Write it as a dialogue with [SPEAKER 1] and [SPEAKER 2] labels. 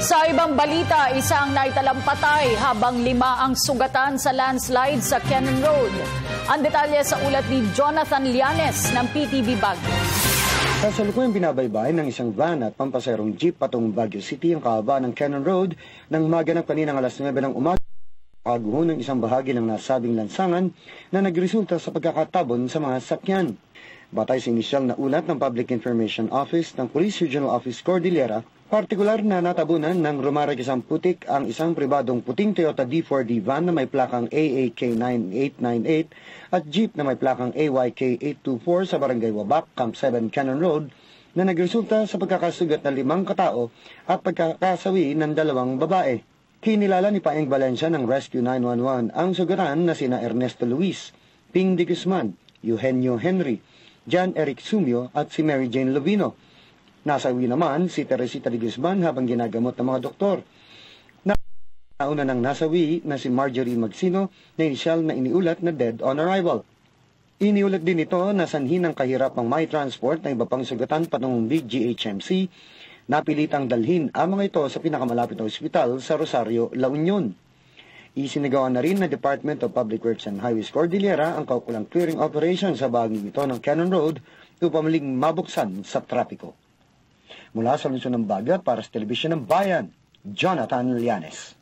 [SPEAKER 1] Sa ibang balita, isang naitalampatay habang 5 ang sugatan sa landslide sa Cannon Road. Ang detalye sa ulat ni Jonathan Llanes ng PTV Baguio.
[SPEAKER 2] Kasalukuyang binabaybay ng isang van at pampaserong jeep patungong Baguio City ang kahabaan ng Cannon Road nang maganap kaninang alas 9 ng umaga. Pagguho ng isang bahagi ng nasabing lansangan na nagresulta sa pagkakatabon sa mga sakyan. Batay sa inisyal na ulat ng Public Information Office ng Police Regional Office Cordillera, partikular na natabunan ng rumarikisang putik ang isang pribadong puting Toyota D4D van na may plakang AAK 9898 at jeep na may plakang AYK 824 sa Barangay Wabak, Camp 7, Cannon Road na nagresulta sa pagkakasugat ng 5 katao at pagkakasawi ng 2 babae. Kinilala ni Paeng Valencia ng Rescue 911 ang sugatan na sina Ernesto Luis, Ping de Guzman, Eugenio Henry, John Eric Sumio at si Mary Jane Lovino. Nasawi naman si Teresita de Guzman habang ginagamot ng mga doktor. Nauna ng nasawi na si Marjorie Magsino na inisyal na iniulat na dead on arrival. Iniulat din ito na sanhi ng kahirapang may transport na iba pang sugatan patungong Big GHMC. Napilitang dalhin ang mga ito sa pinakamalapit na ospital sa Rosario, La Union. Isinigawan na rin na Department of Public Works and Highways Cordillera ang kaukulang clearing operation sa bahaging ito ng Cannon Road upang muling mabuksan sa trapiko. Mula sa Lungsod ng Baguio para sa Telebisyon ng Bayan, Jonathan Llanes.